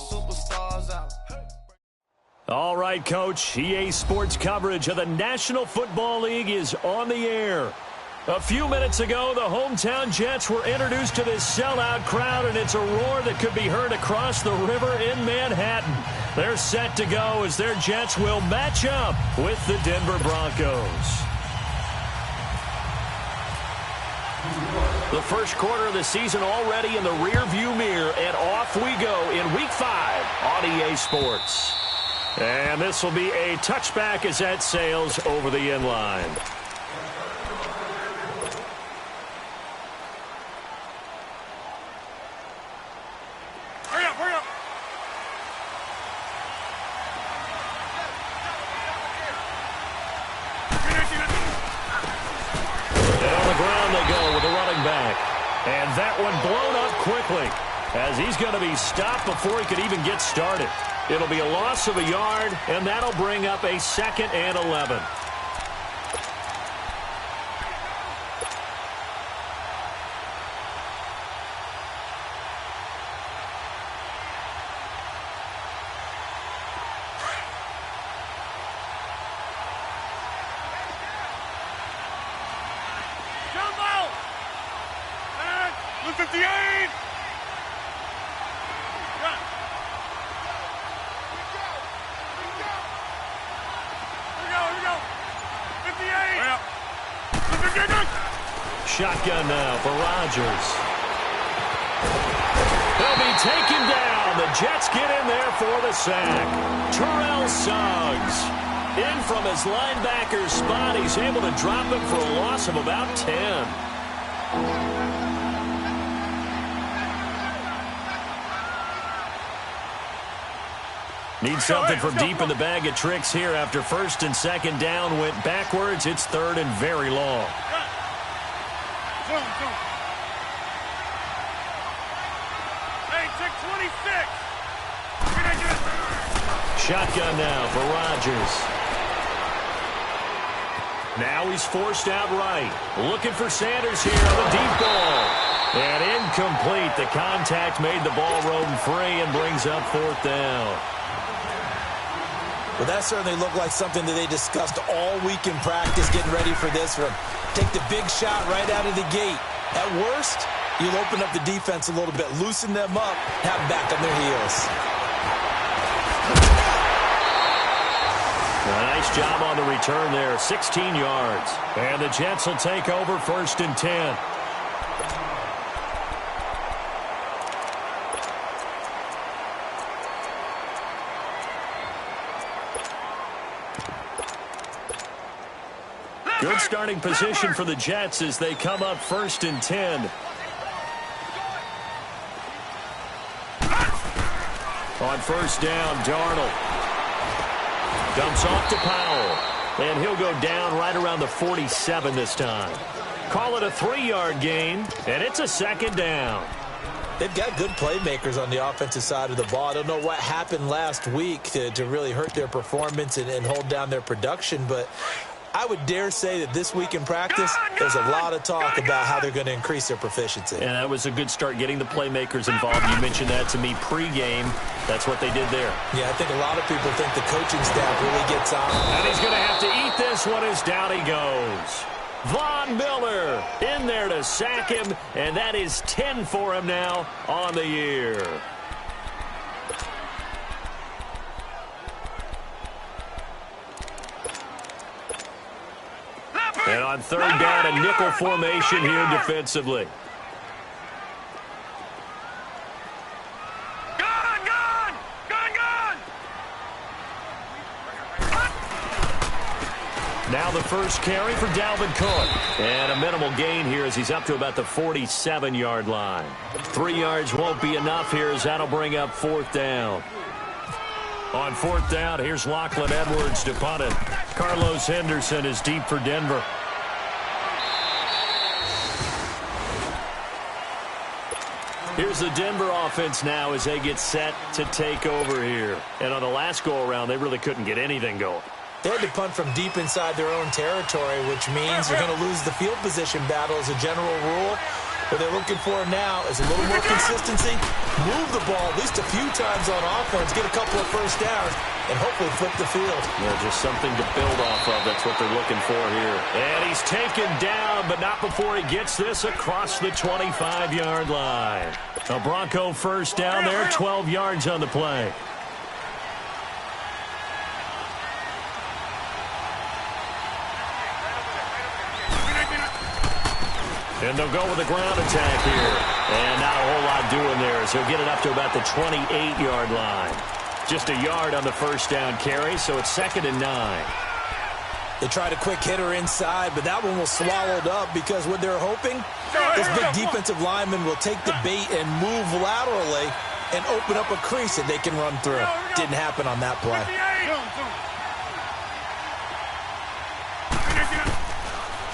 Superstars out. All right, Coach. EA Sports coverage of the National Football League is on the air. A few minutes ago, the hometown Jets were introduced to this sellout crowd, and it's a roar that could be heard across the river in Manhattan. They're set to go as their Jets will match up with the Denver Broncos. The first quarter of the season already in the rearview mirror, and off we go in Week 5 on EA Sports. And this will be a touchback as that sails over the end line. Hurry up, hurry up. And on the ground they go with the running back. And that one blown up quickly as he's going to be stopped before he could even get started. It'll be a loss of a yard, and that'll bring up a 2nd and 11. Jumbo! 58! Shotgun now for Rodgers. They'll be taken down. The Jets get in there for the sack. Terrell Suggs in from his linebacker spot. He's able to drop him for a loss of about 10. Need something from deep in the bag of tricks here after 1st and 2nd down went backwards. It's 3rd and very long. Hey, check 26. Shotgun now for Rodgers. Now he's forced out right. Looking for Sanders here on the deep ball. And incomplete. The contact made the ball roam free and brings up 4th down. Well, that certainly looked like something that they discussed all week in practice, getting ready for this one. Take the big shot right out of the gate. At worst, you'll open up the defense a little bit, loosen them up, have them back on their heels. Nice job on the return there, 16 yards. And the Jets will take over 1st and 10. Good starting position for the Jets as they come up 1st and 10. On 1st down, Darnold dumps off to Powell, and he'll go down right around the 47 this time. Call it a 3-yard gain, and it's a 2nd down. They've got good playmakers on the offensive side of the ball. I don't know what happened last week to really hurt their performance and hold down their production, but I would dare say that this week in practice, there's a lot of talk about how they're going to increase their proficiency. And that was a good start getting the playmakers involved. You mentioned that to me pregame. That's what they did there. Yeah, I think a lot of people think the coaching staff really gets on. And he's going to have to eat this one as down he goes. Von Miller in there to sack him, and that is 10 for him now on the year. And on 3rd down, a nickel formation here defensively. Now the first carry for Dalvin Cook. And a minimal gain here as he's up to about the 47-yard line. 3 yards won't be enough here as that'll bring up 4th down. On 4th down, here's Lachlan Edwards to punt it. Carlos Henderson is deep for Denver. Here's the Denver offense now as they get set to take over here. And on the last go-around, they really couldn't get anything going. They had to punt from deep inside their own territory, which means they're going to lose the field position battle as a general rule. What they're looking for now is a little more consistency, move the ball at least a few times on offense, get a couple of first downs, and hopefully flip the field. Yeah, just something to build off of. That's what they're looking for here. And he's taken down, but not before he gets this across the 25-yard line. A Bronco first down there, 12 yards on the play. And they'll go with a ground attack here. And not a whole lot doing there, so he'll get it up to about the 28-yard line. Just a yard on the first down carry, so it's 2nd and 9. They tried a quick hitter inside, but that one was swallowed up because what they're hoping, this big defensive lineman will take the bait and move laterally and open up a crease that they can run through. Didn't happen on that play.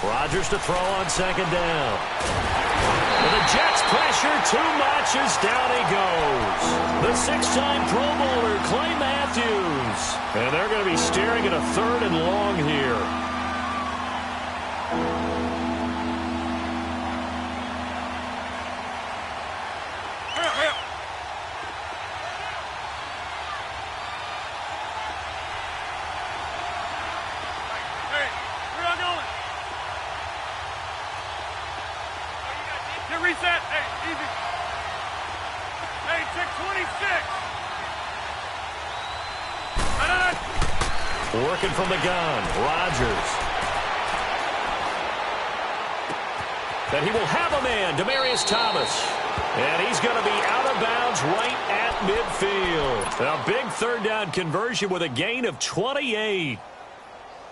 Rodgers to throw on 2nd down. And the Jets pressure too much as down he goes. The 6-time Pro Bowler, Clay Matthews. And they're going to be staring at a 3rd and long here. Reset. Hey, easy. Hey, check 26. Working from the gun, Rodgers. And he will have a man, Demaryius Thomas. And he's going to be out of bounds right at midfield. A big 3rd down conversion with a gain of 28.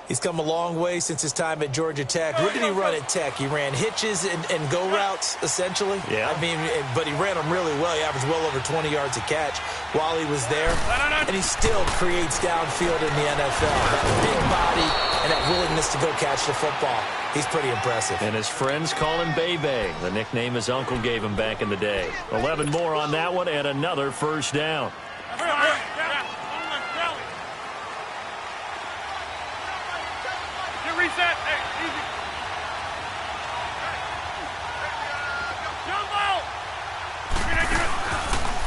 He's come a long way since his time at Georgia Tech. What did he run at Tech? He ran hitches and go routes, essentially. Yeah. I mean, but he ran them really well. He averaged well over 20 yards a catch while he was there. And he still creates downfield in the NFL. That big body and that willingness to go catch the football. He's pretty impressive. And his friends call him Bebe, the nickname his uncle gave him back in the day. 11 more on that one and another first down. Reset. Hey, easy. Jump out.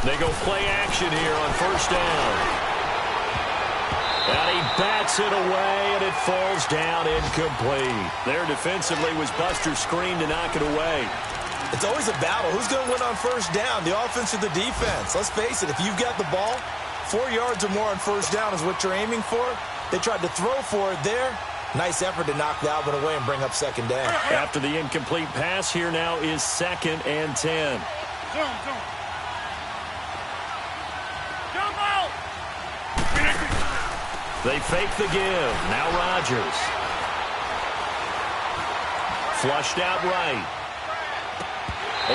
They go play action here on first down. And he bats it away, and it falls down incomplete. There defensively was Buster's screen to knock it away. It's always a battle. Who's going to win on first down, the offense or the defense? Let's face it, if you've got the ball, 4 yards or more on first down is what you're aiming for. They tried to throw for it there. Nice effort to knock that one away and bring up 2nd down. After the incomplete pass, here now is 2nd and 10. Jump out. They fake the give. Now Rodgers. Flushed out right.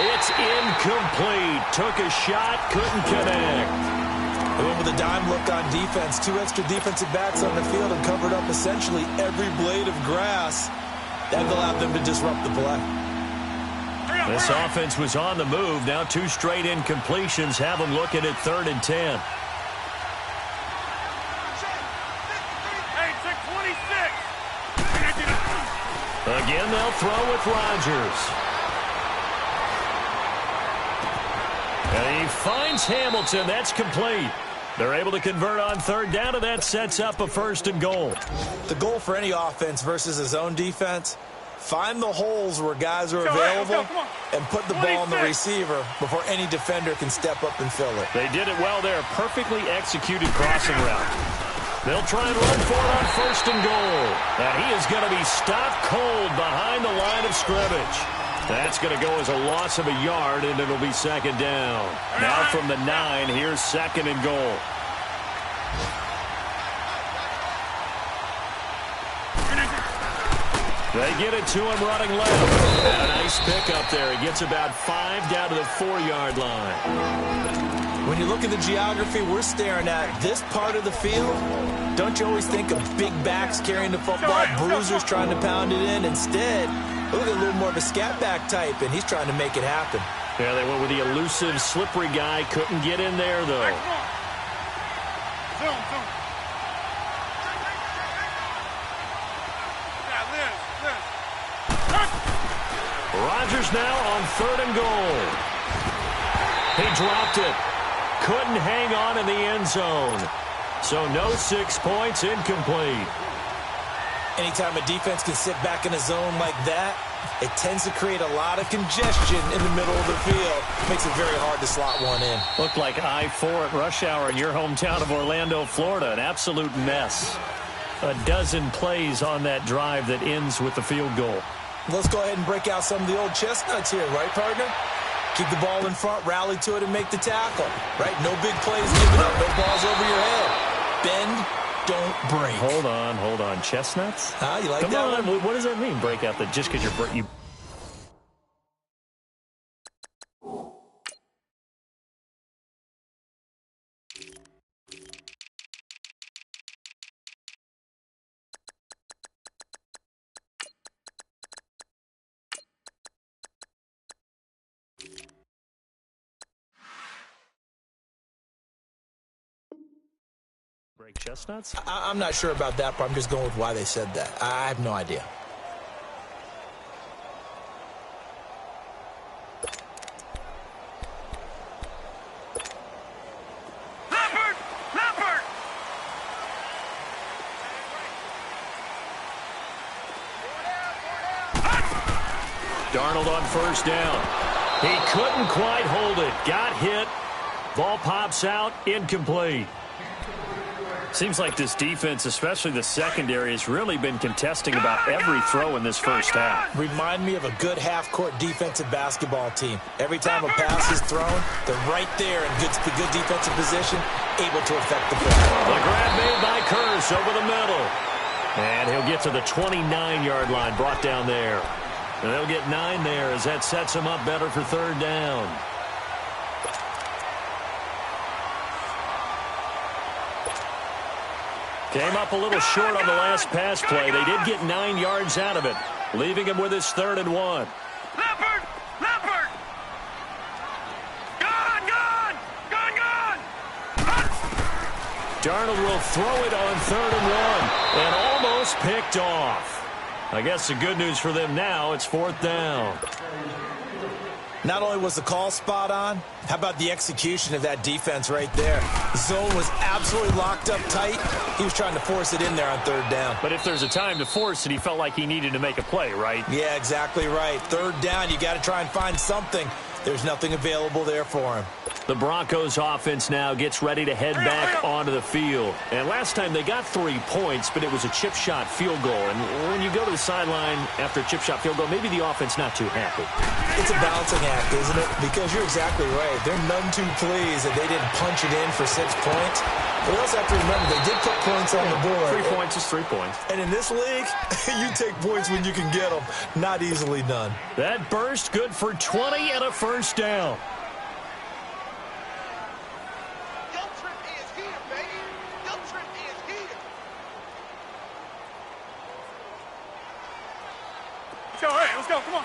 It's incomplete. Took a shot, couldn't connect. They went with a dime look on defense. 2 extra defensive backs on the field and covered up essentially every blade of grass. That allowed them to disrupt the play. This offense was on the move. Now 2 straight incompletions have them looking at 3rd and 10. Hey, check 26. Again, they'll throw with Rodgers. And he finds Hamilton. That's complete. They're able to convert on 3rd down, and that sets up a 1st and goal. The goal for any offense versus his own defense, find the holes where guys are available and put the ball on the receiver before any defender can step up and fill it. They did it well there. Perfectly executed crossing route. They'll try and run for it on 1st and goal. And he is going to be stopped cold behind the line of scrimmage. That's going to go as a loss of a yard, and it'll be 2nd down. Now from the 9, here's 2nd and goal. They get it to him running left. And a nice pickup there. He gets about 5 down to the 4-yard line. When you look at the geography we're staring at, this part of the field, don't you always think of big backs carrying the football, bruisers trying to pound it in? Instead, look at a little more of a scat back type, and he's trying to make it happen. Yeah, they went with the elusive, slippery guy. Couldn't get in there, though. Hey, come on. Zoom. Yeah, Liz. Rodgers now on 3rd and goal. He dropped it. Couldn't hang on in the end zone. So no 6 points, incomplete. Anytime a defense can sit back in a zone like that, it tends to create a lot of congestion in the middle of the field. Makes it very hard to slot one in. Looked like I-4 at rush hour in your hometown of Orlando, Florida. An absolute mess. A dozen plays on that drive that ends with the field goal. Let's go ahead and break out some of the old chestnuts here, right, partner? Keep the ball in front, rally to it, and make the tackle, right? No big plays given up, no balls over your head. Bend, don't break. Hold on. Chestnuts? You like Come that on. one? What does that mean, break out? That just because you... Break chestnuts? I'm not sure about that, but I'm just going with why they said that. I have no idea. Leopard! Darnold on 1st down. He couldn't quite hold it. Got hit. Ball pops out. Incomplete. Seems like this defense, especially the secondary, has really been contesting about every throw in this first half. Remind me of a good half-court defensive basketball team. Every time a pass is thrown, they're right there in good defensive position, able to affect the play. The grab made by Curse over the middle. And he'll get to the 29-yard line, brought down there. And they'll get 9 there as that sets him up better for 3rd down. Came up a little short on the last pass play. They did get 9 yards out of it, leaving him with his 3rd and 1. Leopard! Gone! Darnold will throw it on 3rd and 1 and almost picked off. I guess the good news for them now, it's 4th down. Not only was the call spot on, how about the execution of that defense right there? The zone was absolutely locked up tight. He was trying to force it in there on 3rd down. But if there's a time to force it, he felt like he needed to make a play, right? Yeah, exactly right. 3rd down, you got to try and find something. There's nothing available there for him. The Broncos offense now gets ready to head back onto the field. And last time they got 3 points, but it was a chip shot field goal. And when you go to the sideline after a chip shot field goal, maybe the offense not too happy. It's a balancing act, isn't it? Because you're exactly right. They're none too pleased that they didn't punch it in for 6 points. But we also have to remember they did put points on the board. 3 points is 3 points. And in this league, you take points when you can get them. Not easily done. That burst good for 20 and a 1st down. All right, let's go. Come on.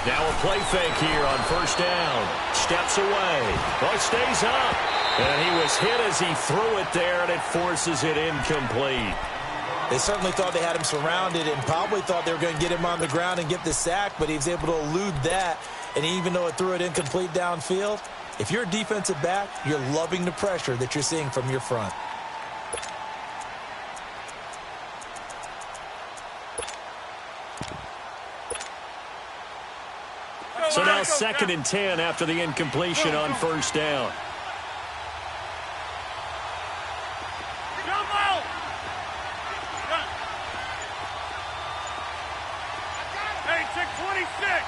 Now a play fake here on 1st down. Steps away. Oh, stays up. And he was hit as he threw it there, and it forces it incomplete. They certainly thought they had him surrounded and probably thought they were going to get him on the ground and get the sack, but he was able to elude that. And even though it threw it incomplete downfield, if you're a defensive back, you're loving the pressure that you're seeing from your front. So now 2nd and 10 after the incompletion on 1st down. Jump out! Hey, check 26!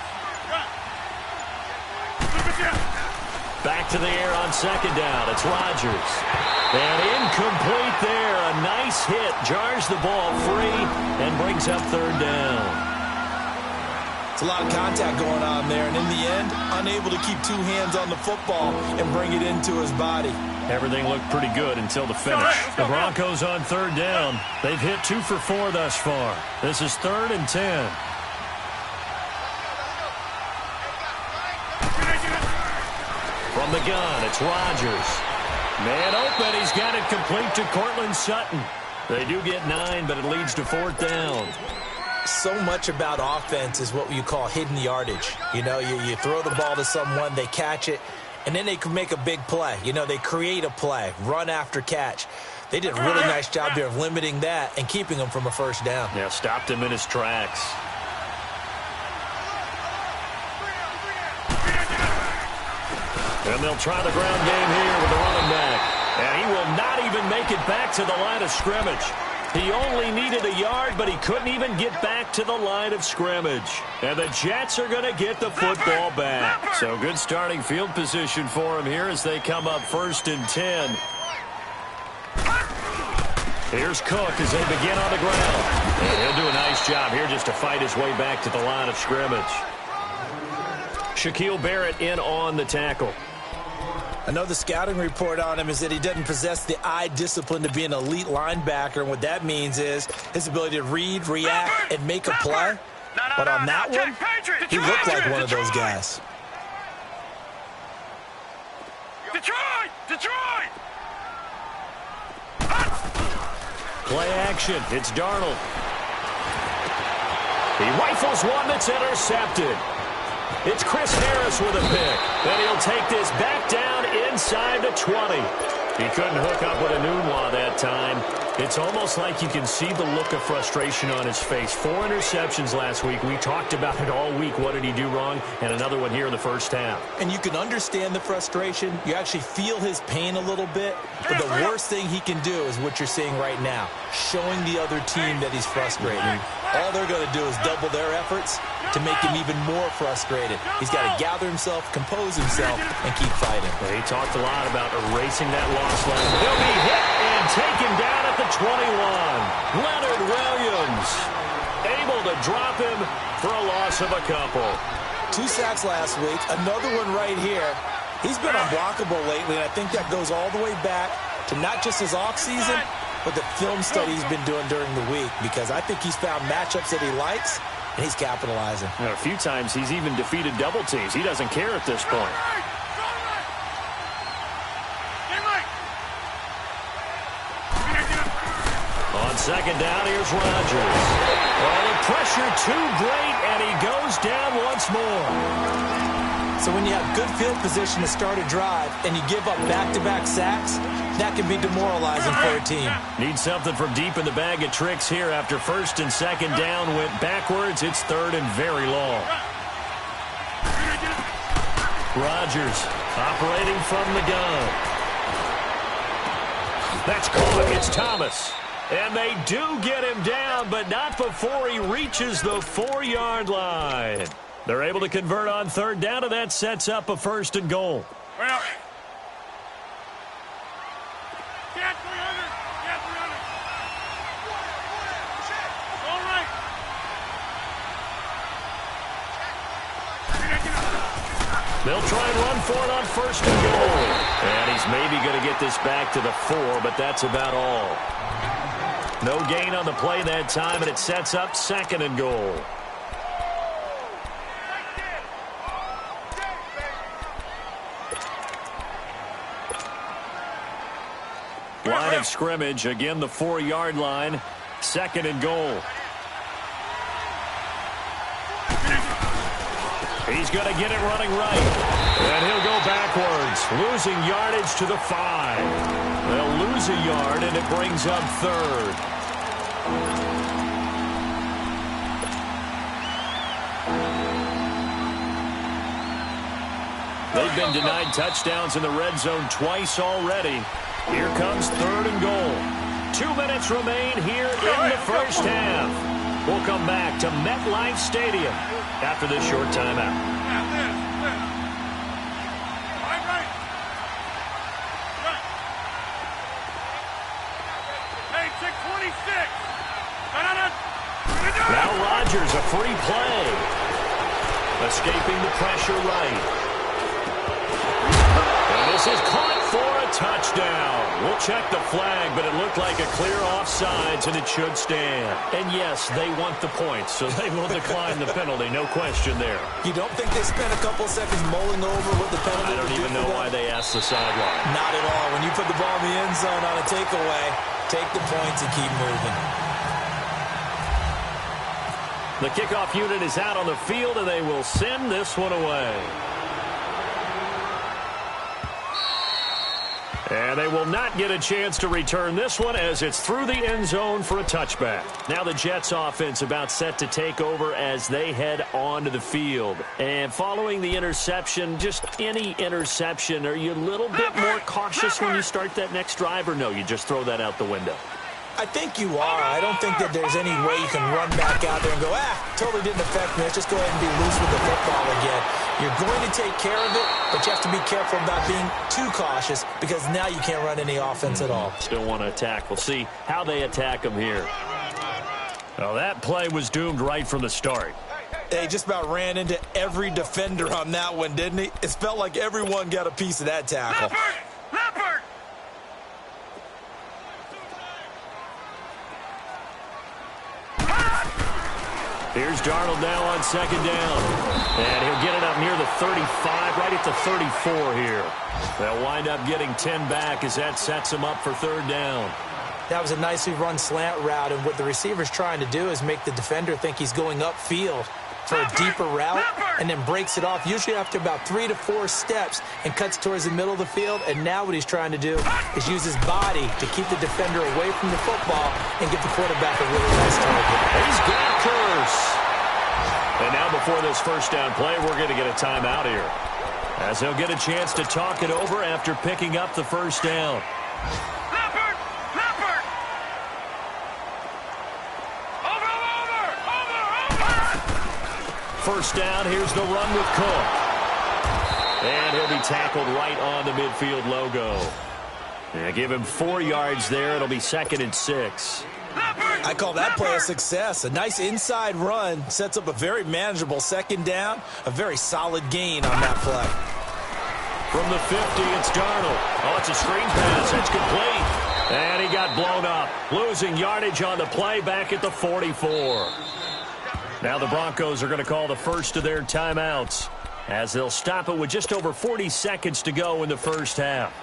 Back to the air on 2nd down. It's Rodgers. And incomplete there. A nice hit. Jars the ball free and brings up 3rd down. It's a lot of contact going on there, and in the end, unable to keep 2 hands on the football and bring it into his body. Everything looked pretty good until the finish. The Broncos on third down. They've hit 2 for 4 thus far. This is 3rd and 10. From the gun, it's Rodgers. Man open, he's got it complete to Cortland Sutton. They do get 9, but it leads to 4th down. So much about offense is what you call hidden yardage. You know, you throw the ball to someone, they catch it, and then they can make a big play. You know, they create a play, run after catch. They did a really nice job there of limiting that and keeping him from a first down. Yeah, stopped him in his tracks. And they'll try the ground game here with the running back. And he will not even make it back to the line of scrimmage. He only needed a yard, but he couldn't even get back to the line of scrimmage. And the Jets are going to get the football back. So good starting field position for him here as they come up 1st and 10. Here's Cook as they begin on the ground. And he'll do a nice job here just to fight his way back to the line of scrimmage. Shaquille Barrett in on the tackle. I know the scouting report on him is that he doesn't possess the eye discipline to be an elite linebacker, and what that means is his ability to read, react, and make a play. But on that one, he looked like one of those guys. Detroit! Play action. It's Darnold. He rifles one that's intercepted. It's Chris Harris with a pick. And he'll take this back down inside the 20. He couldn't hook up with a Nunwa that time. It's almost like you can see the look of frustration on his face. 4 interceptions last week. We talked about it all week. What did he do wrong? And another one here in the first half. And you can understand the frustration. You actually feel his pain a little bit. But the worst thing he can do is what you're seeing right now, showing the other team that he's frustrated. All they're going to do is double their efforts to make him even more frustrated. He's got to gather himself, compose himself, and keep fighting. Well, he talked a lot about erasing that loss line. He'll be hit and taken down at the 21. Leonard Williams able to drop him for a loss of a couple. 2 sacks last week, another one right here. He's been unblockable lately, and I think that goes all the way back to not just his offseason, but the film study he's been doing during the week, because I think he's found matchups that he likes, and he's capitalizing. A few times he's even defeated double teams. He doesn't care at this point. On second down, here's Rodgers. Oh, the pressure too great, and he goes down once more. So when you have good field position to start a drive and you give up back-to-back sacks, that can be demoralizing for a team. Need something from deep in the bag of tricks here after 1st and 2nd down went backwards. It's 3rd and very long. Rodgers operating from the gun. That's caught. It's Thomas. And they do get him down, but not before he reaches the 4-yard line. They're able to convert on 3rd down, and that sets up a 1st and goal. Well, get 300. Get 300. All right. They'll try and run for it on 1st and goal. And he's maybe going to get this back to the 4, but that's about all. No gain on the play that time, and it sets up 2nd and goal. Line of scrimmage, again the 4-yard line, 2nd and goal. He's going to get it running right, and he'll go backwards, losing yardage to the 5. They'll lose a yard, and it brings up 3rd. They've been denied touchdowns in the red zone twice already. Here comes 3rd and goal. 2 minutes remain here in the first half. We'll come back to MetLife Stadium after this short timeout. Hey, 626. Now Rodgers, a free play. Escaping the pressure right. And this is caught for a touchdown. We'll check the flag, but it looked like a clear offsides, and it should stand. And yes, they want the points, so they will decline the penalty. No question there. You don't think they spent a couple seconds mulling over what the penalty I don't even know why they asked the sideline. Not at all. When you put the ball in the end zone on a takeaway, take the points and keep moving. The kickoff unit is out on the field, and they will send this one away. And they will not get a chance to return this one as it's through the end zone for a touchback. Now the Jets offense about set to take over as they head onto the field. And following the interception, just any interception, are you a little bit more cautious when you start that next drive, or no, you just throw that out the window? I think you are. I don't think that there's any way you can run back out there and go, totally didn't affect me. Let's just go ahead and be loose with the football again. You're going to take care of it, but you have to be careful about being too cautious because now you can't run any offense at all. Still want to attack. We'll see how they attack them here. Well, that play was doomed right from the start. He just about ran into every defender on that one, didn't he? It felt like everyone got a piece of that tackle. Leopard! Here's Darnold now on second down. And he'll get it up near the 35, right at the 34 here. They'll wind up getting 10 back as that sets him up for third down. That was a nicely run slant route, and what the receiver's trying to do is make the defender think he's going upfield for a deeper route and then breaks it off, usually after about 3 to 4 steps, and cuts towards the middle of the field. And now what he's trying to do is use his body to keep the defender away from the football and give the quarterback a really nice target. He's got Curse. And now before this first down play, we're going to get a timeout here, as he'll get a chance to talk it over after picking up the first down. Leopard! Leopard! Over! First down, here's the run with Cook. And he'll be tackled right on the midfield logo. And give him 4 yards there. It'll be 2nd and 6. I call that play a success. A nice inside run sets up a very manageable second down. A very solid gain on that play. From the 50, it's Darnold. Oh, it's a screen pass. It's complete. And he got blown up. Losing yardage on the play back at the 44. Now the Broncos are going to call the first of their timeouts, as they'll stop it with just over 40 seconds to go in the first half.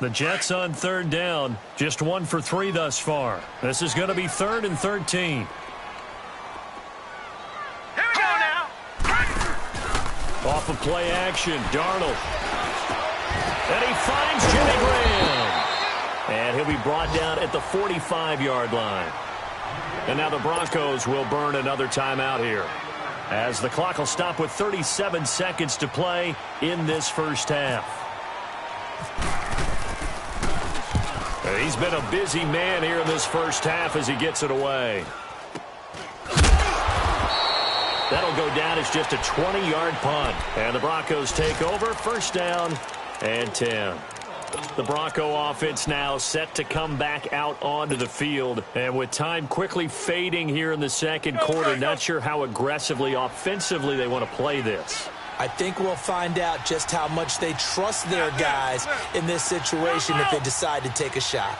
The Jets on third down, just 1 for 3 thus far. This is going to be 3rd and 13. Here we go now. Off of play action, Darnold. And he finds Jimmy Graham. And he'll be brought down at the 45-yard line. And now the Broncos will burn another timeout here, as the clock will stop with 37 seconds to play in this first half. He's been a busy man here in this first half as he gets it away. That'll go down as just a 20-yard punt. And the Broncos take over, first down and 10. The Bronco offense now set to come back out onto the field. And with time quickly fading here in the second quarter, not sure how aggressively, offensively they want to play this. I think we'll find out just how much they trust their guys in this situation if they decide to take a shot.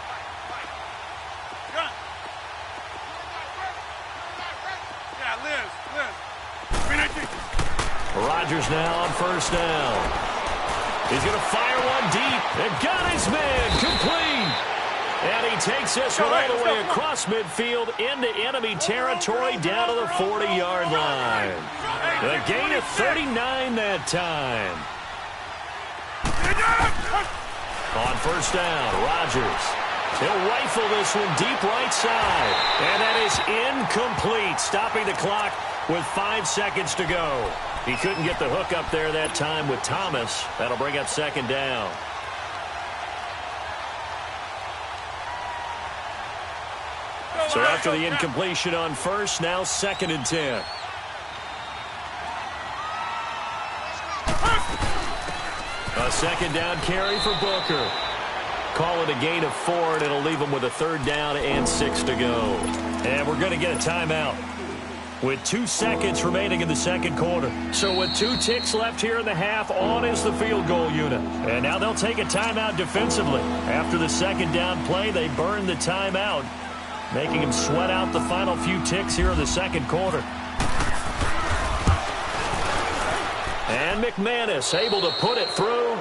Rodgers now on first down. He's going to fire one deep and got his man complete. And he takes this one all the way across midfield into enemy territory down to the 40-yard line. A gain of 39 that time. On first down, Rodgers. He'll rifle this one deep right side. And that is incomplete, stopping the clock with 5 seconds to go. He couldn't get the hook up there that time with Thomas. That'll bring up second down. So after the incompletion on first, now 2nd and 10. A second down carry for Booker. Call it a gain of 4, and it'll leave him with a 3rd down and 6 to go. And we're going to get a timeout. with 2 seconds remaining in the second quarter. So with 2 ticks left here in the half, on is the field goal unit. And now they'll take a timeout defensively. After the second down play, they burn the timeout, making him sweat out the final few ticks here in the second quarter. And McManus able to put it through.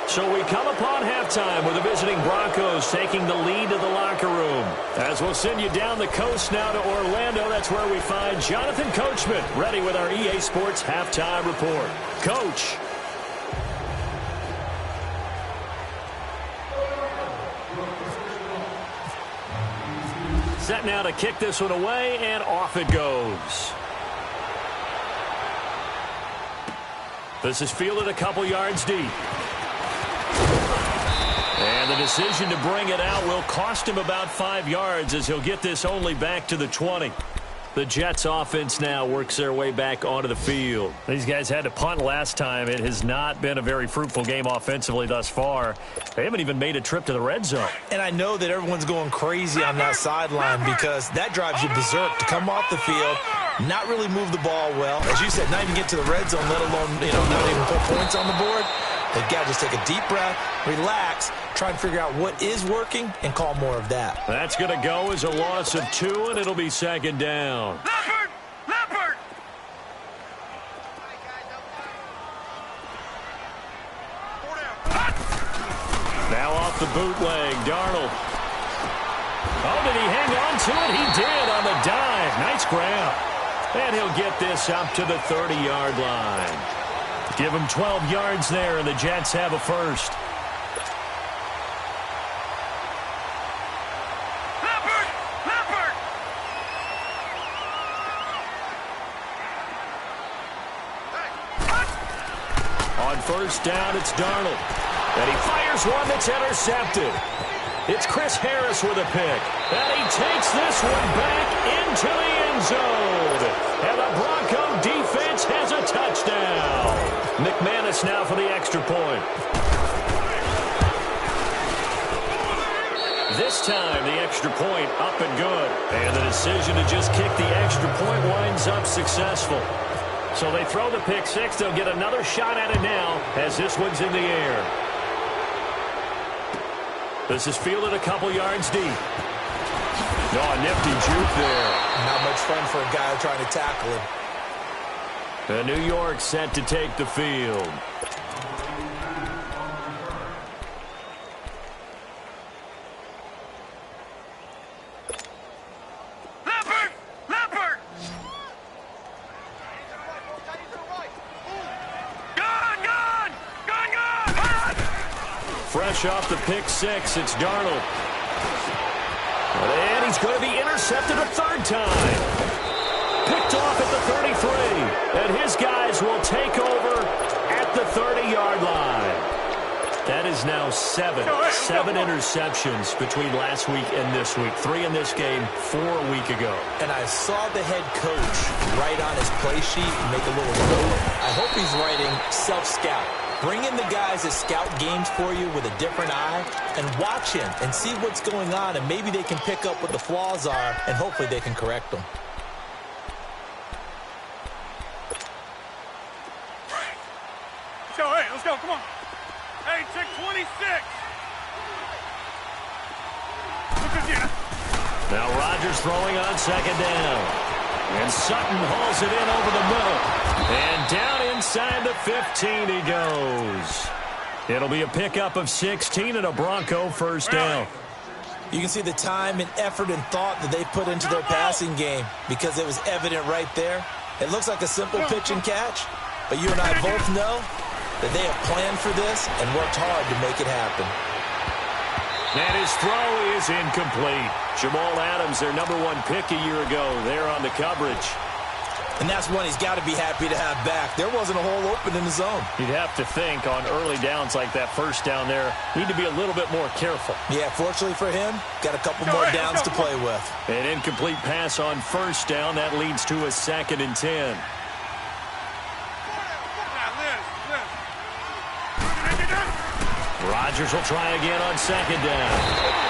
So we come upon halftime with the visiting Broncos taking the lead to the locker room. As we'll send you down the coast now to Orlando, that's where we find Jonathan Coachman ready with our EA Sports halftime report. Coach. Set now to kick this one away, and off it goes. This is fielded a couple yards deep. And the decision to bring it out will cost him about 5 yards as he'll get this only back to the 20. The Jets offense now works their way back onto the field. These guys had to punt last time. It has not been a very fruitful game offensively thus far. They haven't even made a trip to the red zone. And I know that everyone's going crazy on that sideline because that drives you berserk to come off the field, not really move the ball well. As you said, not even get to the red zone, let alone, not even put points on the board. They've got to just take a deep breath, relax, try and figure out what is working, and call more of that. That's going to go as a loss of 2, and it'll be second down. Leopard! Leopard! Now off the bootleg, Darnold. Oh, did he hang on to it? He did on the dive. Nice grab. And he'll get this up to the 30-yard line. Give him 12 yards there, and the Jets have a first. Leopard! Leopard! On first down, it's Darnold. And he fires one that's intercepted. It's Chris Harris with a pick. And he takes this one back into the end zone. And the Bronco defense has a touchdown. McManus now for the extra point. This time, the extra point up and good. And the decision to just kick the extra point winds up successful. So they throw the pick six. They'll get another shot at it now as this one's in the air. This is fielded a couple yards deep. Oh, nifty juke there. Not much fun for a guy trying to tackle him. And New York set to take the field. Leopard! Leopard! Gone! Gone! Gone! Gone! Fresh off the pick six, it's Darnold. And he's going to be intercepted a third time. Picked off at the 33. And his guys will take over at the 30-yard line. That is now 7 interceptions between last week and this week. 3 in this game, 4 a week ago. And I saw the head coach write on his play sheet and make a little note. I hope he's writing self-scout. Bring in the guys that scout games for you with a different eye and watch him and see what's going on, and maybe they can pick up what the flaws are, and hopefully they can correct them. So, hey, let's go. Come on. Hey, check 26. Look at you. Now Rodgers throwing on second down. And Sutton hauls it in over the middle. And down inside the 15 he goes. It'll be a pickup of 16 and a Bronco first down. You can see the time and effort and thought that they put into their passing game because it was evident right there. It looks like a simple pitch and catch, but you and I both know that they have planned for this and worked hard to make it happen. And his throw is incomplete. Jamal Adams, their #1 pick a year ago, there on the coverage. And that's one he's got to be happy to have back. There wasn't a hole open in the zone. You'd have to think on early downs like that first down there, need to be a little bit more careful. Yeah, fortunately for him, got a couple more downs to play with. An incomplete pass on first down. That leads to a 2nd and 10. Rodgers will try again on second down.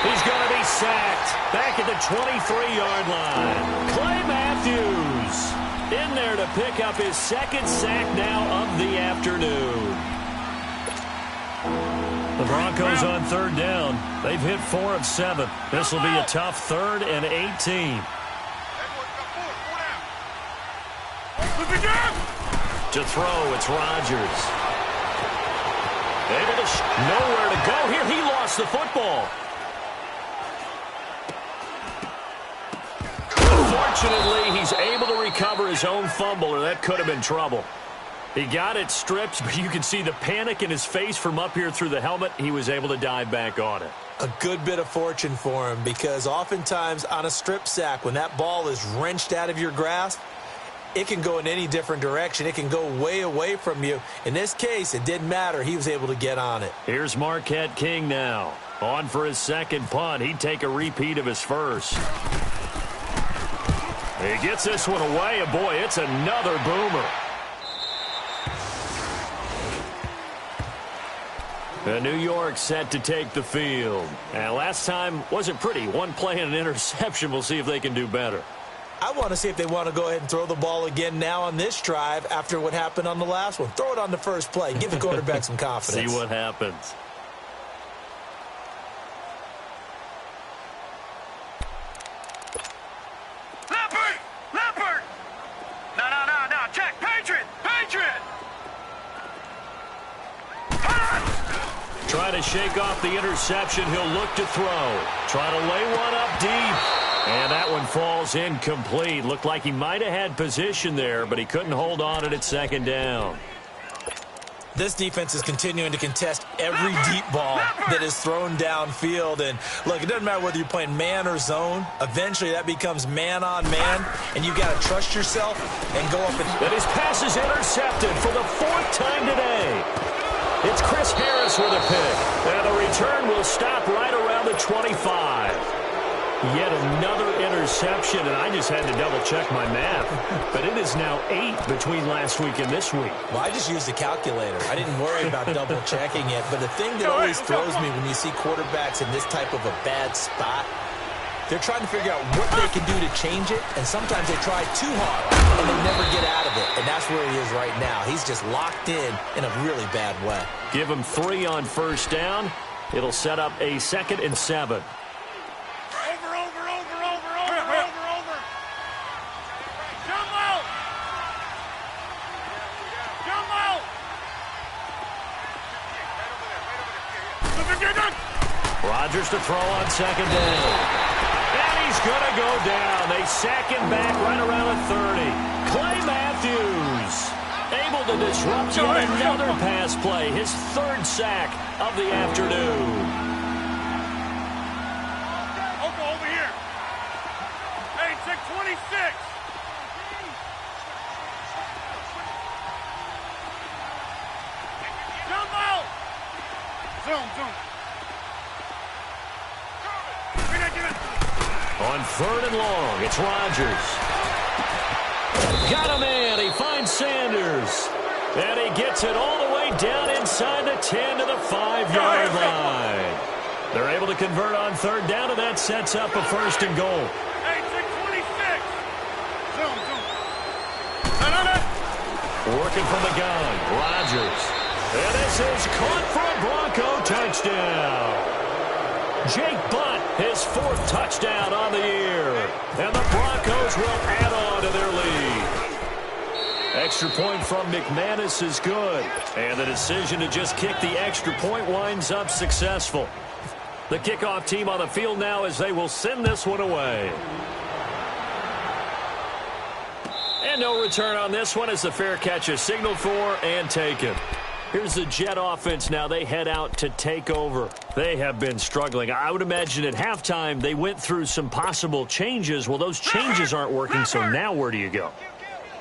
He's going to be sacked. Back at the 23-yard line. Clay Matthews in there to pick up his second sack now of the afternoon. The Broncos on third down. They've hit 4 of 7. This will be a tough 3rd and 18. To throw, it's Rodgers. Able to nowhere to go here. He lost the football. Fortunately, he's able to recover his own fumble, or that could have been trouble. He got it stripped, but you can see the panic in his face from up here through the helmet. He was able to dive back on it. A good bit of fortune for him, because oftentimes on a strip sack, when that ball is wrenched out of your grasp, it can go in any different direction. It can go way away from you. In this case, it didn't matter. He was able to get on it. Here's Marquette King now. On for his second punt. He'd take a repeat of his first. He gets this one away, and boy, it's another boomer. New York set to take the field. And last time wasn't pretty. One play and an interception. We'll see if they can do better. I want to see if they want to go ahead and throw the ball again now on this drive after what happened on the last one. Throw it on the first play. Give the quarterback some confidence. See what happens. Leopard! No, check. Patriot! Try to shake off the interception. He'll look to throw. Try to lay one up deep. And that one falls incomplete. Looked like he might have had position there, but he couldn't hold on it at second down. This defense is continuing to contest every deep ball that is thrown downfield. And, look, it doesn't matter whether you're playing man or zone. Eventually, that becomes man on man, and you've got to trust yourself and go up and... And his pass is intercepted for the 4th time today. It's Chris Harris with a pick. And the return will stop right around the 25. Yet another interception, and I just had to double-check my math. But it is now 8 between last week and this week. Well, I just used a calculator. I didn't worry about double-checking it. But the thing that always throws me when you see quarterbacks in this type of a bad spot, they're trying to figure out what they can do to change it, and sometimes they try too hard, and they never get out of it. And that's where he is right now. He's just locked in a really bad way. Give him 3 on first down. It'll set up a 2nd and 7. Rodgers to throw on second down. And he's going to go down. They sack him back right around the 30. Clay Matthews able to disrupt yet another pass play. His 3rd sack of the afternoon. Over here. Hey, check 26. Jump out. Zoom. On 3rd and long, it's Rodgers. Got a man. He finds Sanders. And he gets it all the way down inside the 10 to the 5-yard line. They're able to convert on 3rd down, and that sets up a 1st and goal. Hey, 626. Zoom. Working from the gun, Rodgers. And this is caught for a Bronco touchdown. Jake Butt, his 4th touchdown on the year. And the Broncos will add on to their lead. Extra point from McManus is good. And the decision to just kick the extra point winds up successful. The kickoff team on the field now as they will send this one away. And no return on this one as the fair catch is signaled for and taken. Here's the Jet offense now. They head out to take over. They have been struggling. I would imagine at halftime they went through some possible changes. Well, those changes aren't working, so now where do you go?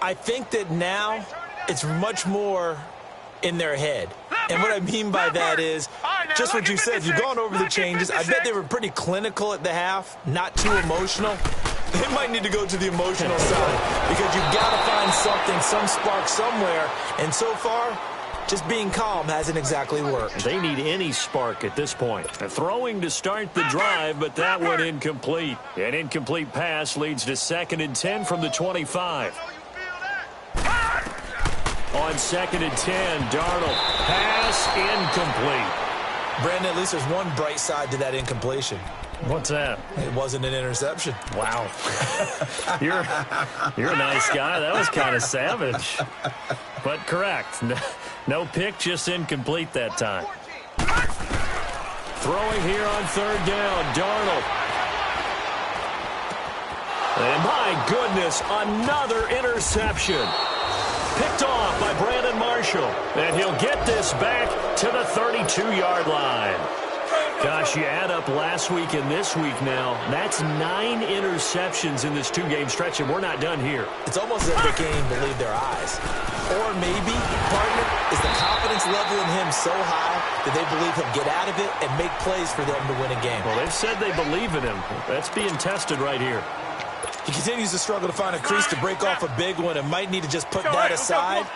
I think that now it's much more in their head. And what I mean by that is just what you said. You've gone over the changes. I bet they were pretty clinical at the half, not too emotional. They might need to go to the emotional side because you've got to find something, some spark somewhere. And so far, just being calm hasn't exactly worked. They need any spark at this point. Throwing to start the drive, but that one incomplete. An incomplete pass leads to 2nd and 10 from the 25. On 2nd and 10, Darnold. Pass incomplete. Brandon, at least there's one bright side to that incompletion. What's that? It wasn't an interception. Wow. You're a nice guy. That was kind of savage. But correct. No pick, just incomplete that time. Throwing here on 3rd down, Darnold. And my goodness, another interception. Picked off by Brandon Marshall. And he'll get this back to the 32-yard line. Gosh, you add up last week and this week now. That's 9 interceptions in this 2-game stretch, and we're not done here. It's almost as if they can't even believe their eyes. Or maybe, partner, is the confidence level in him so high that they believe he'll get out of it and make plays for them to win a game. Well, they've said they believe in him. That's being tested right here. He continues to struggle to find a crease to break off a big one and might need to just put that aside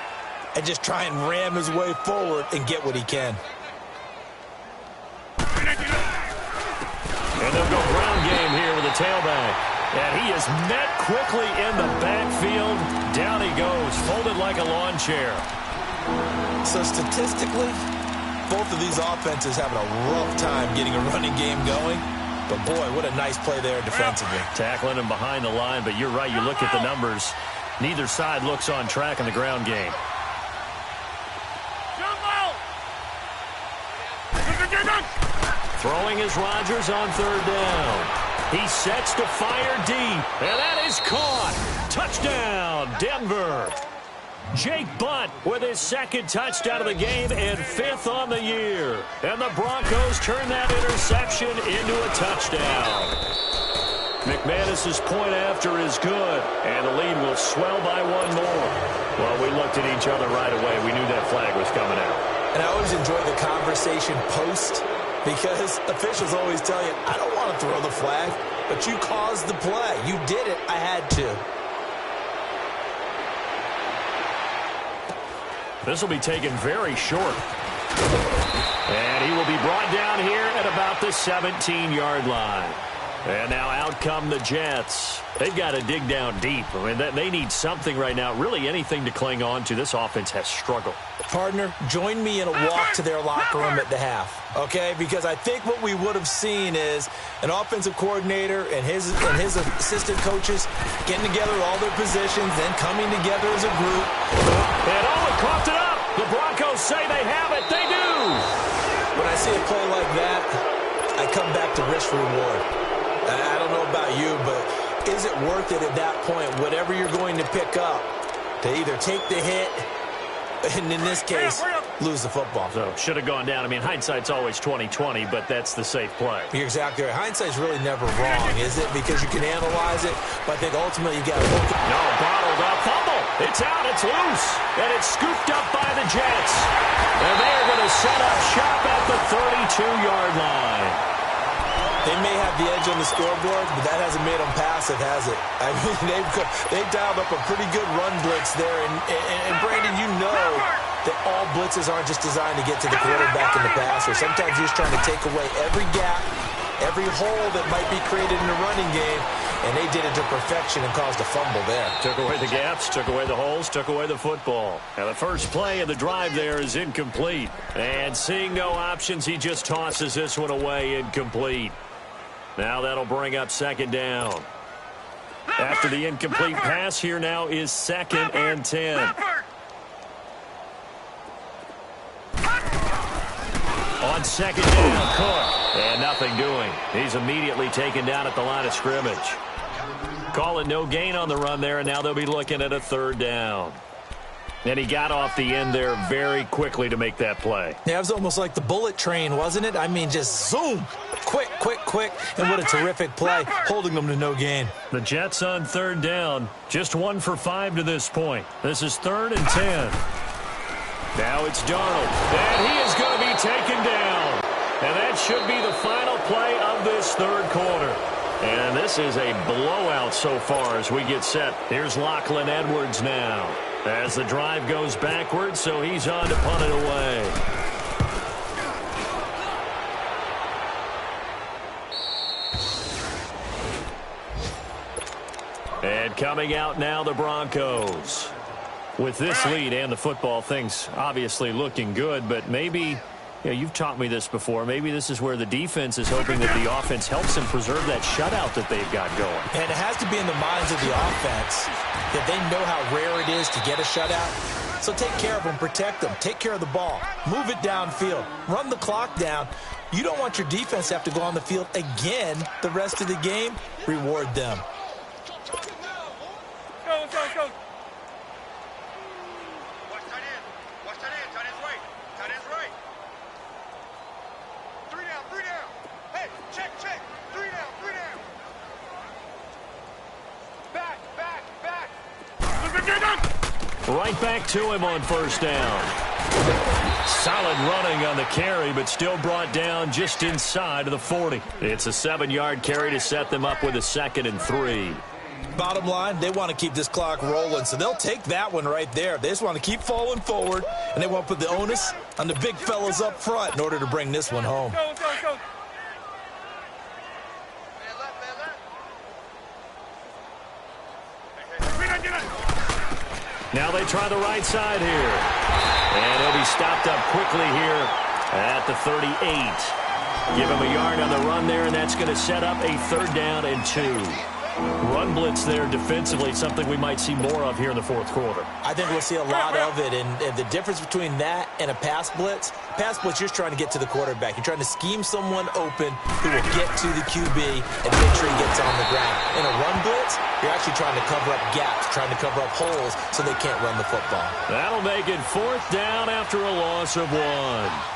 and just try and ram his way forward and get what he can. And they'll go ground game here with a tailback. And he is met quickly in the backfield. Down he goes, folded like a lawn chair. So statistically, both of these offenses having a rough time getting a running game going. But, boy, what a nice play there defensively. Tackling him behind the line, but you're right. You look at the numbers. Neither side looks on track in the ground game. Throwing is Rodgers on 3rd down. He sets to fire deep, and that is caught. Touchdown, Denver. Jake Butt with his 2nd touchdown of the game and 5th on the year. And the Broncos turn that interception into a touchdown. McManus's point after is good, and the lead will swell by 1 more. Well, we looked at each other right away. We knew that flag was coming out. And I always enjoy the conversation post because officials always tell you, I don't want to throw the flag, but you caused the play. You did it. I had to. This will be taken very short. And he will be brought down here at about the 17-yard line. And now out come the Jets. They've got to dig down deep. I mean, they need something right now, really anything to cling on to. This offense has struggled. Partner, join me in a walk to their locker room at the half, okay? Because I think what we would have seen is an offensive coordinator and his assistant coaches getting together all their positions, then coming together as a group. And Owen coughed it up. The Broncos say they have it. They do. When I see a play like that, I come back to risk-reward. I don't know about you, but is it worth it at that point, whatever you're going to pick up, to either take the hit and, in this case, lose the football? So, should have gone down. I mean, hindsight's always 20/20, but that's the safe play. You're exactly right. Hindsight's really never wrong, is it? Because you can analyze it, but I think ultimately you got to look at it. No, bottled up. Fumble. It's out. It's loose. And it's scooped up by the Jets. And they're going to set up shop at the 32-yard line. They may have the edge on the scoreboard, but that hasn't made them passive, has it? I mean, they've dialed up a pretty good run blitz there. And Brandon, you know that all blitzes aren't just designed to get to the quarterback in the passer. Sometimes you're just trying to take away every gap, every hole that might be created in the running game, and they did it to perfection and caused a fumble there. Took away the gaps, took away the holes, took away the football. Now the first play of the drive there is incomplete. And seeing no options, he just tosses this one away, incomplete. Now that'll bring up 2nd down. After the incomplete pass, here now is 2nd and 10. On 2nd down, Cook. And nothing doing. He's immediately taken down at the line of scrimmage. Calling no gain on the run there, and now they'll be looking at a 3rd down. And he got off the end there very quickly to make that play. Yeah, it was almost like the bullet train, wasn't it? I mean, just zoom. Quick, quick, quick. And what a terrific play, holding them to no gain. The Jets on 3rd down. Just 1 for 5 to this point. This is 3rd and 10. Now it's Darnold. And he is going to be taken down. And that should be the final play of this 3rd quarter. And this is a blowout so far as we get set. Here's Lachlan Edwards now. As the drive goes backwards, so he's on to punt it away. And coming out now, the Broncos. With this lead and the football, things obviously looking good, but maybe, you've taught me this before, maybe this is where the defense is hoping that the offense helps them preserve that shutout that they've got going. And it has to be in the minds of the offense that they know how rare it is to get a shutout. So take care of them, protect them, take care of the ball, move it downfield, run the clock down. You don't want your defense to have to go on the field again the rest of the game. Reward them. Go. Right back to him on first down. Solid running on the carry, but still brought down just inside of the 40. It's a 7-yard carry to set them up with a 2nd and 3. Bottom line, they want to keep this clock rolling, so they'll take that one right there. They just want to keep falling forward, and they want to put the onus on the big fellas up front in order to bring this one home. Go. Now they try the right side here. And he'll be stopped up quickly here at the 38. Give him a yard on the run there, and that's going to set up a 3rd down and 2. Run blitz there defensively, something we might see more of here in the 4th quarter. I think we'll see a lot of it, and the difference between that and a pass blitz, you're just trying to get to the quarterback. You're trying to scheme someone open who will get to the QB and make sure he gets on the ground. In a run blitz, you're actually trying to cover up gaps, trying to cover up holes so they can't run the football. That'll make it 4th down after a loss of 1.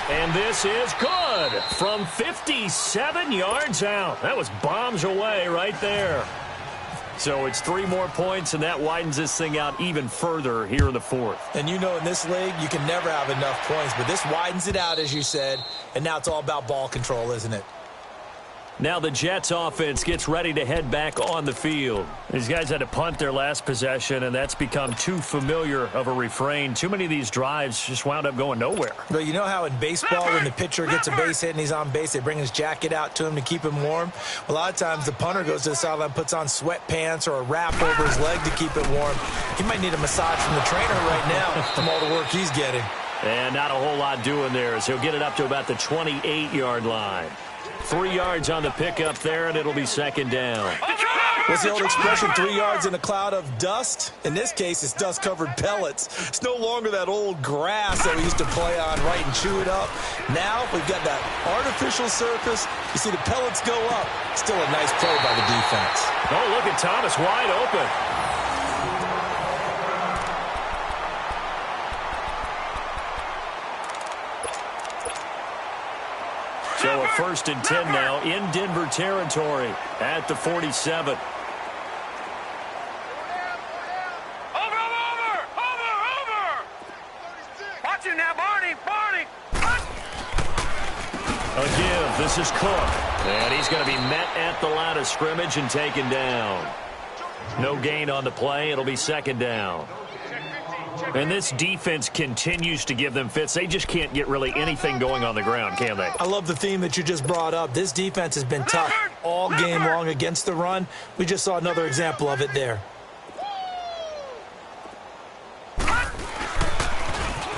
And this is good from 57 yards out. That was bombs away right there. So it's 3 more points, and that widens this thing out even further here in the 4th. And you know in this league, you can never have enough points, but this widens it out, as you said, and now it's all about ball control, isn't it? Now the Jets offense gets ready to head back on the field. These guys had to punt their last possession, and that's become too familiar of a refrain. Too many of these drives just wound up going nowhere. But you know how in baseball, when the pitcher gets a base hit and he's on base, they bring his jacket out to him to keep him warm? A lot of times the punter goes to the sideline, puts on sweatpants or a wrap over his leg to keep it warm. He might need a massage from the trainer right now from all the work he's getting. And not a whole lot doing there as he'll get it up to about the 28-yard line. 3 yards on the pickup there, and it'll be 2nd down. What's the old expression, 3 yards in a cloud of dust? In this case, it's dust-covered pellets. It's no longer that old grass that we used to play on, right, and chew it up. Now we've got that artificial surface. You see the pellets go up. Still a nice play by the defense. Oh, look at Thomas wide open. So a 1st and 10 now in Denver territory at the 47. Over! Watch it now, Barney! A give. This is Cook. And he's going to be met at the line of scrimmage and taken down. No gain on the play. It'll be 2nd down. And this defense continues to give them fits. They just can't get really anything going on the ground, can they? I love the theme that you just brought up. This defense has been tough all game long against the run. We just saw another example of it there.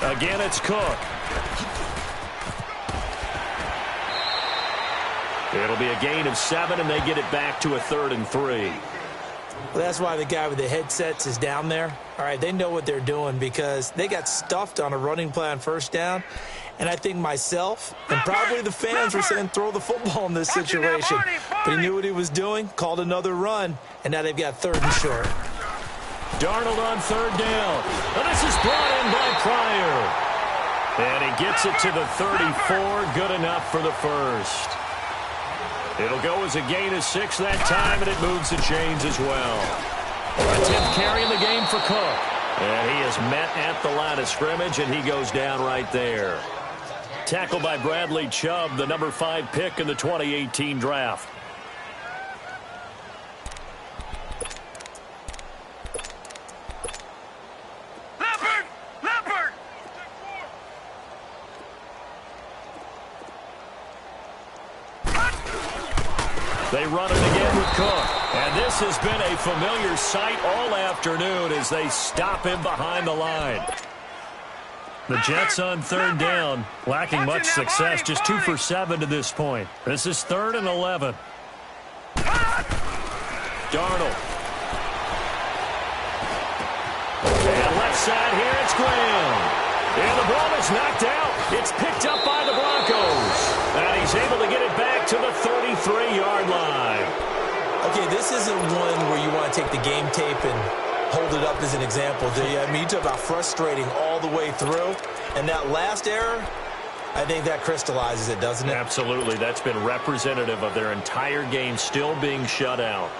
Again, it's Cook. It'll be a gain of 7, and they get it back to a 3rd and 3. Well, that's why the guy with the headsets is down there. All right, they know what they're doing because they got stuffed on a running play on 1st down. And I think myself and probably the fans were saying throw the football in this situation. But he knew what he was doing, called another run, and now they've got 3rd and short. Darnold on 3rd down. And this is brought in by Pryor. And he gets it to the 34. Good enough for the 1st. It'll go as a gain of 6 that time, and it moves the chains as well. A 10th carry in the game for Cook. And he is met at the line of scrimmage, and he goes down right there. Tackled by Bradley Chubb, the number 5 pick in the 2018 draft. They run it again with Cook. And this has been a familiar sight all afternoon as they stop him behind the line. The Jets on third down, lacking much success, just 2 for 7 to this point. This is 3rd and 11. Darnold. And left side here, it's Graham. And the ball is knocked out. It's picked up by the Broncos. And he's able to get it back to the 33-yard line. Okay, this isn't one where you want to take the game tape and hold it up as an example, do you? I mean, you talk about frustrating all the way through. And that last error, I think that crystallizes it, doesn't it? Absolutely. That's been representative of their entire game still being shut out.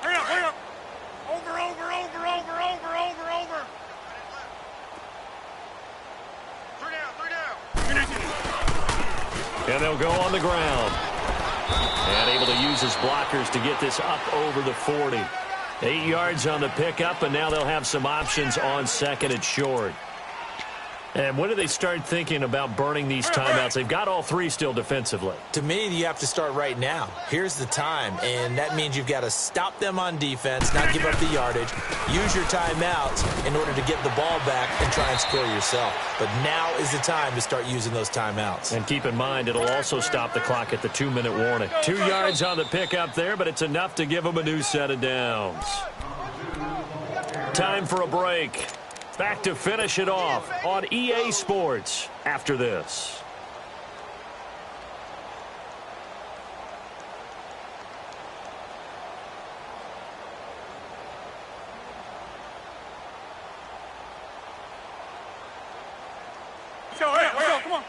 Hurry up. Over. Three down. And they'll go on the ground. And able to use his blockers to get this up over the 40. 8 yards on the pickup, and now they'll have some options on 2nd and short. And when do they start thinking about burning these timeouts? They've got all 3 still defensively. To me, you have to start right now. Here's the time, and that means you've got to stop them on defense, not give up the yardage, use your timeouts in order to get the ball back and try and score yourself. But now is the time to start using those timeouts. And keep in mind, it'll also stop the clock at the 2-minute warning. 2 yards on the pickup there, but it's enough to give them a new set of downs. Time for a break. Back to finish it off on EA Sports after this. Let's go, come on.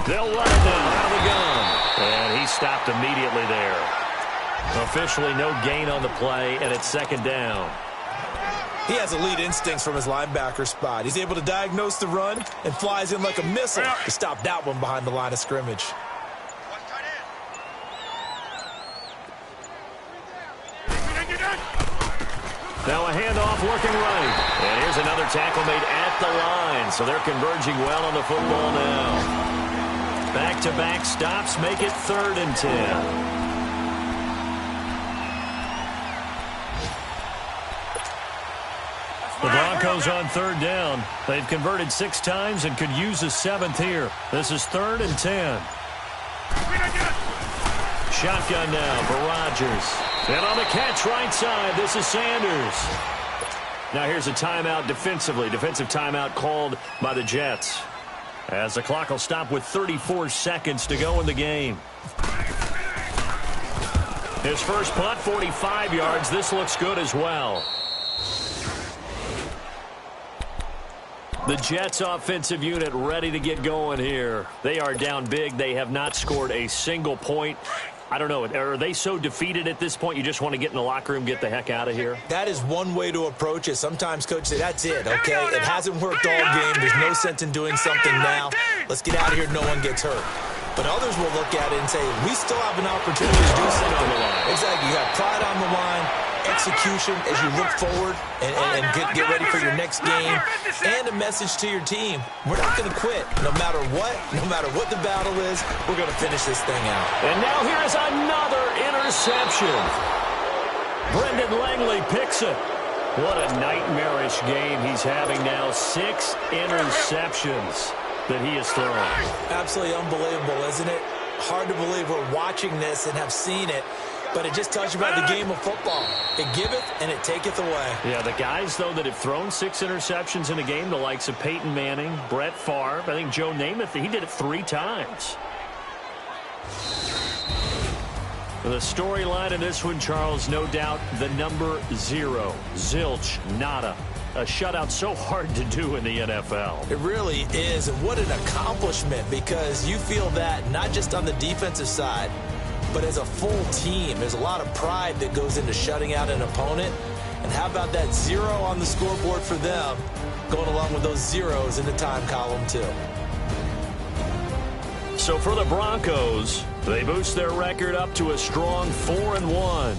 They'll run it now out of the gun. And he stopped immediately there. Officially no gain on the play, and it's 2nd down. He has elite instincts from his linebacker spot. He's able to diagnose the run and flies in like a missile to stop that one behind the line of scrimmage. Now a handoff working right. And here's another tackle made at the line. So they're converging well on the football now. Back-to-back stops make it 3rd and 10. The Broncos on 3rd down. They've converted 6 times and could use a 7th here. This is 3rd and 10. Shotgun now for Rodgers. And on the catch right side, this is Sanders. Now here's a timeout defensively. Defensive timeout called by the Jets. As the clock will stop with 34 seconds to go in the game. His first punt, 45 yards. This looks good as well. The Jets offensive unit ready to get going here. They are down big. They have not scored a single point. I don't know. Are they so defeated at this point you just want to get in the locker room, get the heck out of here? That is one way to approach it. Sometimes coaches say, that's it, okay? It hasn't worked all game. There's no sense in doing something now. Let's get out of here. No one gets hurt. But others will look at it and say, we still have an opportunity to do something. Exactly. You have pride on the line, execution as you look forward and get ready for your next game, and a message to your team. We're not going to quit. No matter what the battle is, we're going to finish this thing out. And now here's another interception. Brendan Langley picks it. What a nightmarish game he's having now. 6 interceptions that he has thrown. Absolutely unbelievable, isn't it? Hard to believe we're watching this and have seen it, but it just tells you about the game of football. It giveth and it taketh away. Yeah, the guys, though, that have thrown 6 interceptions in a game, the likes of Peyton Manning, Brett Favre, I think Joe Namath, he did it 3 times. The storyline in this one, Charles, no doubt the number 0. Zilch, nada. A shutout so hard to do in the NFL. It really is, and what an accomplishment, because you feel that not just on the defensive side, but as a full team. There's a lot of pride that goes into shutting out an opponent. And how about that 0 on the scoreboard for them, going along with those zeros in the time column too. So for the Broncos, they boost their record up to a strong 4-1.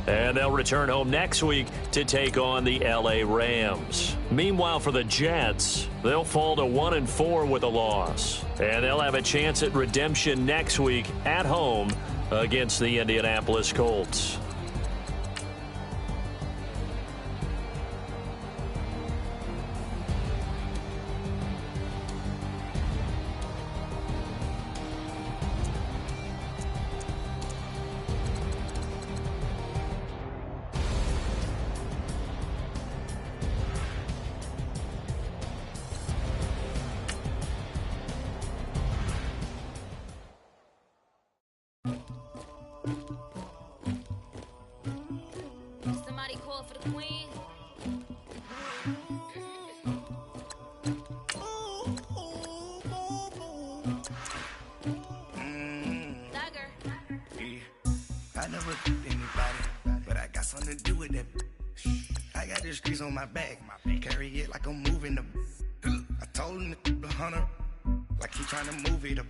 And they'll return home next week to take on the LA Rams. Meanwhile, for the Jets, they'll fall to 1-4 with a loss. And they'll have a chance at redemption next week at home against the Indianapolis Colts. Somebody call for the queen. Dagger. I never did anybody, but I got something to do with that. I got the streets on my back, carry it like I'm moving them. I told him to the hunter, like he trying to move it up.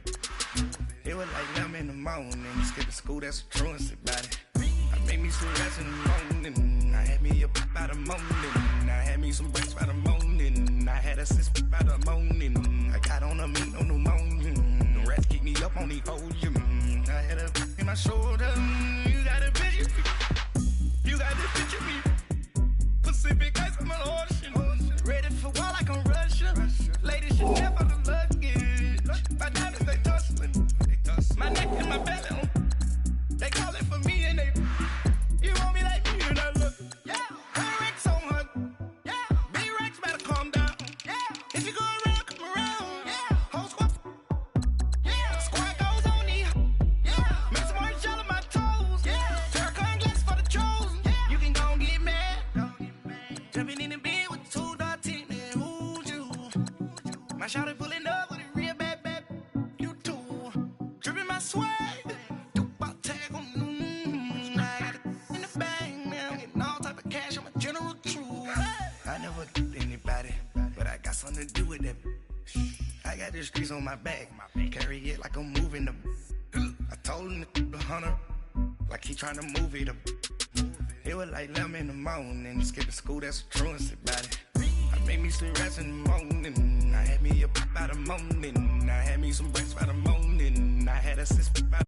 It was like 11 in the morning, skipping school, that's a truancy about it. I made me some rats in the morning, I had me a pop by the morning. I had me some breaks by the morning, I had a sis by the morning. I got on a meat on the morning, the rats keep me up on the podium. I had a in my shoulder, you got a picture, you got this picture me. Pacific ice on my ocean, ready for war like I'm Russia. Ladies should never the luggage, my diamonds they tussling, my neck and my belly, they call it for me and they, you want me like me and I look, yeah, Rex on her, yeah, B-Rex better calm down, yeah, if you go around, come around, yeah, whole squad, yeah, squad goes on me, yeah, make some orange gel on my toes, yeah, terracotta glass for the chosen, yeah, you can go and get mad, jumping in the bed with 2 dark teeth, man, who's you, my shawty pulling up with a real bad, you too, dripping my swag, I never did anybody, but I got something to do with that. I got the streets on my back, carry it like I'm moving them. I told him to the hunter, like he trying to move it up. It was like 11 in the morning, skipping school, that's a truancy about it. I made me some rats in the morning, I had me a pop by the morning. I had me some breaks by the morning, I had a sis by